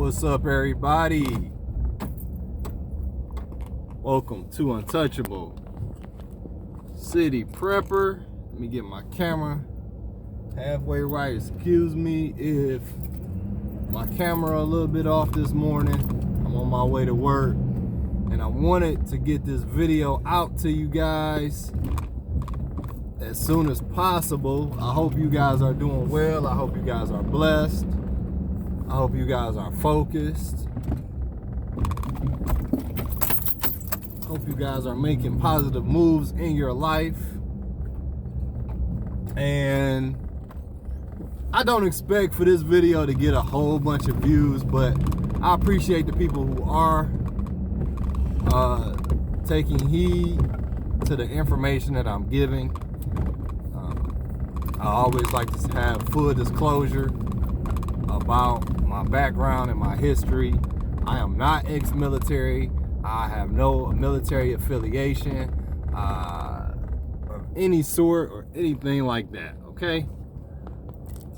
What's up, everybody? Welcome to Untouchable City Prepper. Let me get my camera halfway right. Excuse me if my camera a little bit off this morning. I'm on my way to work, and I wanted to get this video out to you guys as soon as possible. I hope you guys are doing well. I hope you guys are blessed. I hope you guys are focused. Hope you guys are making positive moves in your life. And I don't expect for this video to get a whole bunch of views, but I appreciate the people who are taking heed to the information that I'm giving. I always like to have full disclosure about my background and my history. I am not ex-military. I have no military affiliation of any sort or anything like that, okay?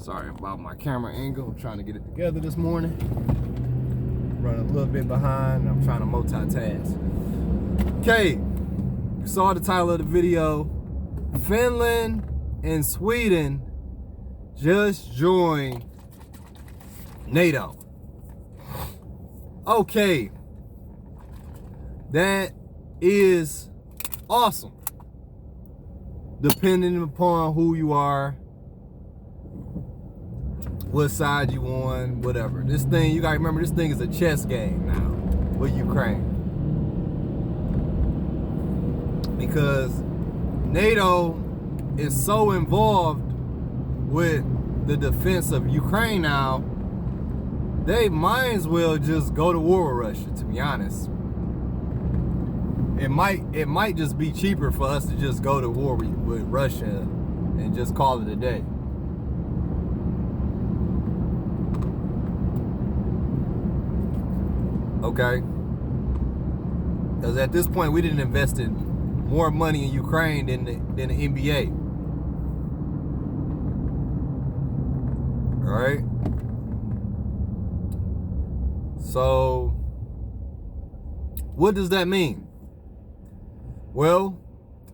Sorry about my camera angle. I'm trying to get it together this morning. Running a little bit behind. I'm trying to multitask. Okay, you saw the title of the video. Finland and Sweden just joined NATO. Okay, that is awesome. Depending upon who you are, what side you on, whatever. This thing, you gotta remember, this thing is a chess game now with Ukraine. Because NATO is so involved with the defense of Ukraine now, they might as well just go to war with Russia, to be honest. It might just be cheaper for us to just go to war with Russia and just call it a day. Okay? Because at this point, we didn't invest in more money in Ukraine than the NBA. All right? So, what does that mean? Well,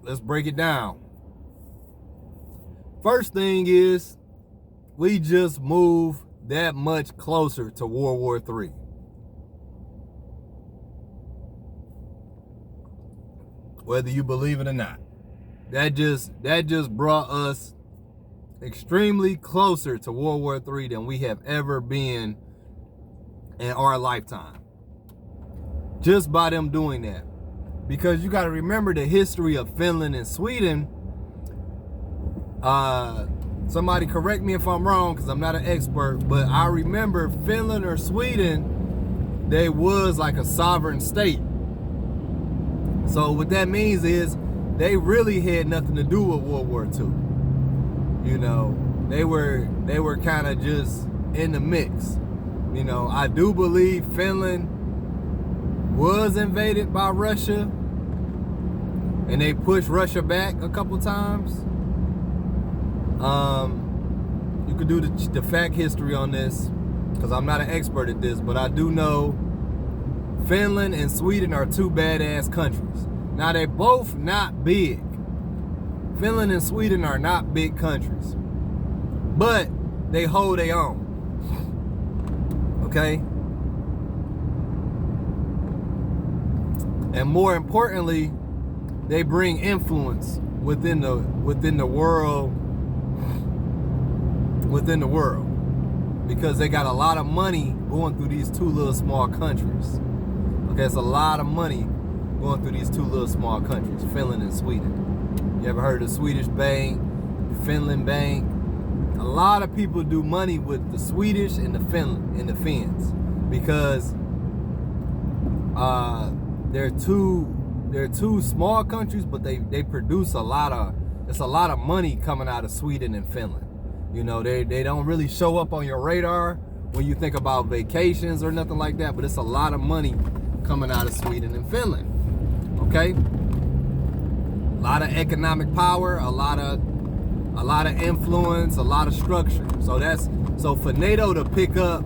let's break it down. First thing is, we just moved that much closer to World War III. Whether you believe it or not. That just brought us extremely closer to World War III than we have ever been in our lifetime. Just by them doing that. Because you got to remember the history of Finland and Sweden. Somebody correct me if I'm wrong, because I'm not an expert, but I remember Finland or Sweden, they was like a sovereign state. So what that means is they really had nothing to do with World War II. You know, they were kind of just in the mix. You know, I do believe Finland was invaded by Russia, and they pushed Russia back a couple times. You could do the fact history on this, because I'm not an expert at this, but I do know Finland and Sweden are two badass countries. Now, they're both not big. Finland and Sweden are not big countries, but they hold their own. Okay? And more importantly, they bring influence within the world, because they got a lot of money going through these two little small countries. Okay, it's a lot of money going through these two little small countries, Finland and Sweden. You ever heard of the Swedish bank, the Finland bank? A lot of people do money with the Swedish and the Finns, because they're two small countries, but they produce it's a lot of money coming out of Sweden and Finland. You know, they don't really show up on your radar when you think about vacations or nothing like that, but it's a lot of money coming out of Sweden and Finland. Okay? A lot of economic power, a lot of influence, a lot of structure. So for NATO to pick up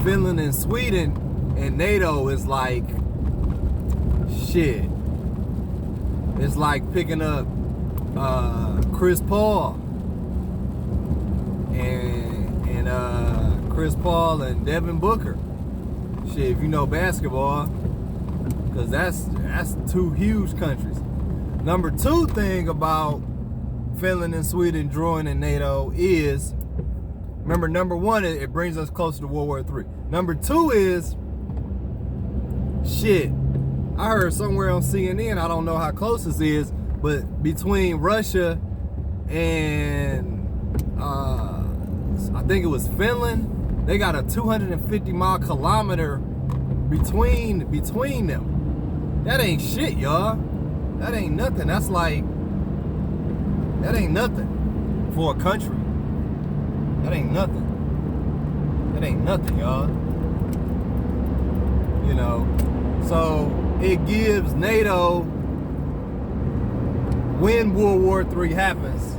Finland and Sweden and NATO is like shit. It's like picking up Chris Paul and Chris Paul and Devin Booker. Shit, if you know basketball, because that's two huge countries. Number two thing about Finland and Sweden joining in NATO is, remember, number one, it brings us closer to World War III. Number two is, shit, I heard somewhere on CNN, I don't know how close this is, but between Russia and I think it was Finland, they got a 250-mile kilometer between them. That ain't shit, y'all. That ain't nothing. That ain't nothing for a country. That ain't nothing. That ain't nothing, y'all. You know, so it gives NATO, when World War III happens,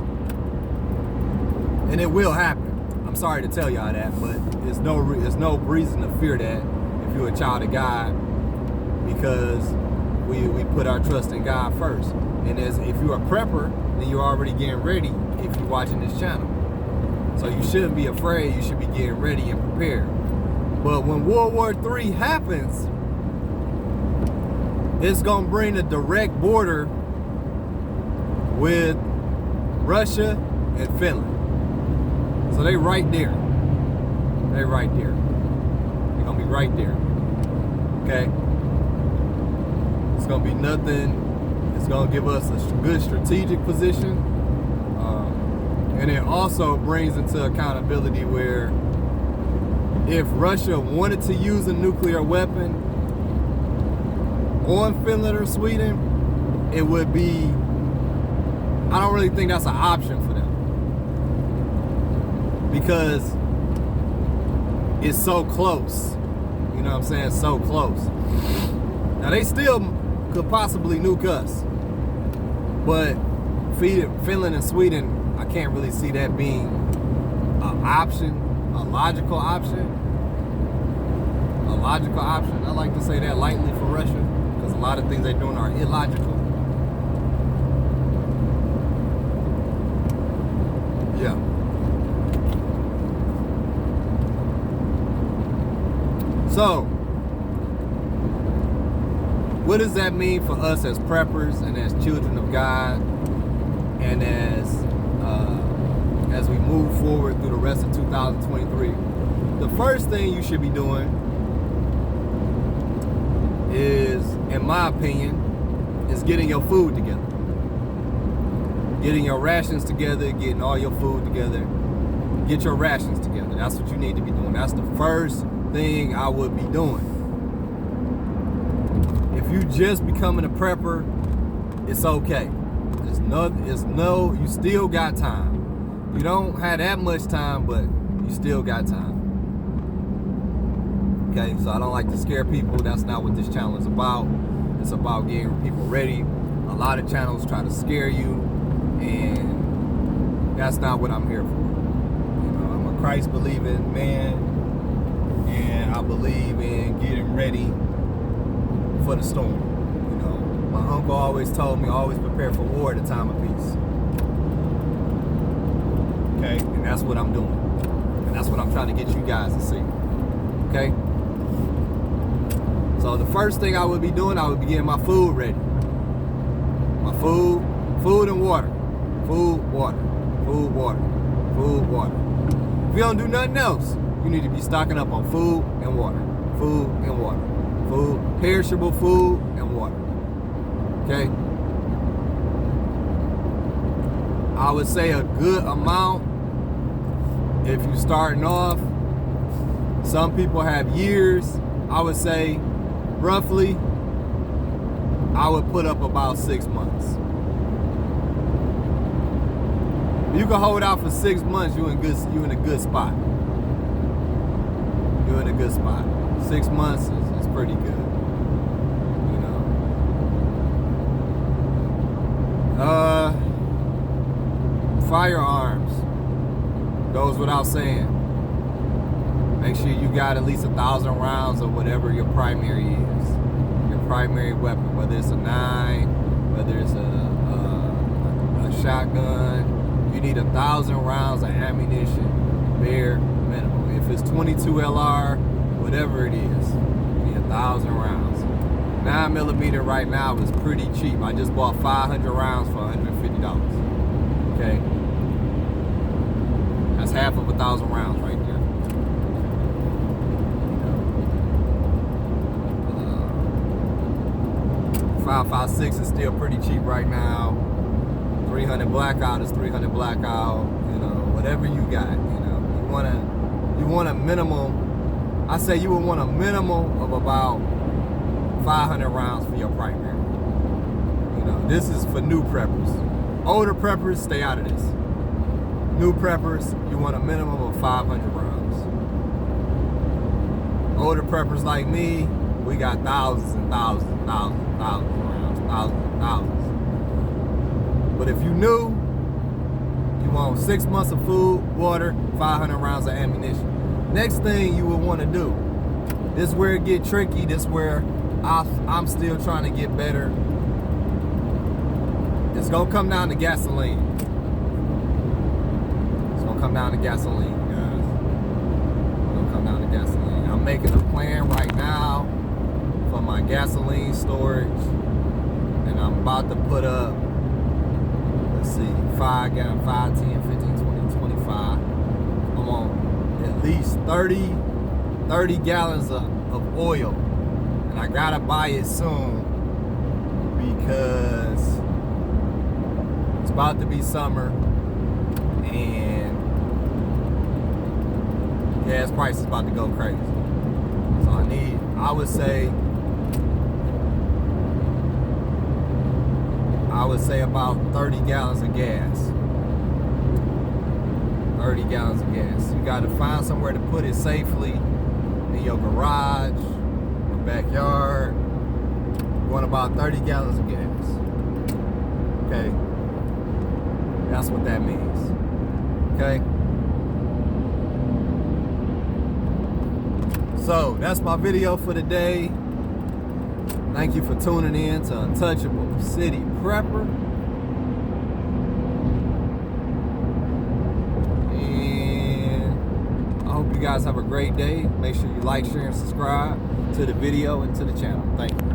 and it will happen. I'm sorry to tell y'all that, but there's no reason to fear that if you're a child of God, because we put our trust in God first. And if you're a prepper, then you're already getting ready if you're watching this channel. So you shouldn't be afraid. You should be getting ready and prepared. But when World War III happens, it's going to bring a direct border with Russia and Finland. So they right there. They right there. They're going to be right there. Okay? It's going to be nothing. It's going to give us a good strategic position. And it also brings into accountability where if Russia wanted to use a nuclear weapon on Finland or Sweden, it would be, I don't really think that's an option for them. Because it's so close. You know what I'm saying? So close. Now they still could possibly nuke us. But Finland and Sweden, I can't really see that being an option, a logical option. A logical option. I like to say that lightly for Russia, because a lot of things they're doing are illogical. Yeah. So, what does that mean for us as preppers and as children of God, and as we move forward through the rest of 2023? The first thing you should be doing is, in my opinion, is getting your food together. Getting your rations together, getting all your food together. Get your rations together. That's what you need to be doing. That's the first thing I would be doing. If you just becoming a prepper, it's okay. You still got time. You don't have that much time, but you still got time. Okay, so I don't like to scare people. That's not what this channel is about. It's about getting people ready. A lot of channels try to scare you, and that's not what I'm here for. You know, I'm a Christ-believing man, and I believe in getting ready for the storm. You know, my uncle always told me, always prepare for war at a time of peace. Okay, and that's what I'm doing. And that's what I'm trying to get you guys to see. Okay? So the first thing I would be doing, I would be getting my food ready. My food and water. Food, water. Food, water. Food, water. If you don't do nothing else, you need to be stocking up on food and water. Food and water. Food, perishable food and water. Okay? I would say a good amount, if you're starting off. Some people have years. I would say roughly, I would put up about 6 months. You can hold out for 6 months, you in a good spot. You're in a good spot. 6 months is pretty good. You know. Firearms. Goes without saying. Make make sure you got at least 1,000 rounds of whatever your primary is. Your primary weapon, whether it's a 9, whether it's a shotgun, you need 1,000 rounds of ammunition, bare minimum. If it's 22 LR, whatever it is, you need 1,000 rounds. 9mm right now is pretty cheap. I just bought 500 rounds for $150. Okay, that's half of 1,000 rounds right there. 5.56 is still pretty cheap right now. 300 blackout is 300 blackout. You know, whatever you got. You know, you want a minimum. I say you would want a minimum of about 500 rounds for your primary. You know, this is for new preppers. Older preppers, stay out of this. New preppers, you want a minimum of 500 rounds. Older preppers like me, we got thousands and thousands and thousands and thousands of rounds, thousands and thousands. But if you new, you want 6 months of food, water, 500 rounds of ammunition. Next thing you would want to do, this is where it get tricky, this is where I'm still trying to get better. It's gonna come down to gasoline. It's gonna come down to gasoline, guys. It's gonna come down to gasoline. I'm making a plan right now for my gasoline storage, and I'm about to put up, let's see, 5 gallon, 5, 10, 15, 20, 25. I'm on at least 30 gallons of oil, and I gotta buy it soon because it's about to be summer and gas price is about to go crazy. So I would say about 30 gallons of gas. 30 gallons of gas. You gotta find somewhere to put it safely, in your garage, your backyard. You want about 30 gallons of gas. Okay? That's what that means. Okay? So, that's my video for today. Thank you for tuning in to Untouchable City Prepper. And I hope you guys have a great day. Make sure you like, share, and subscribe to the video and to the channel. Thank you.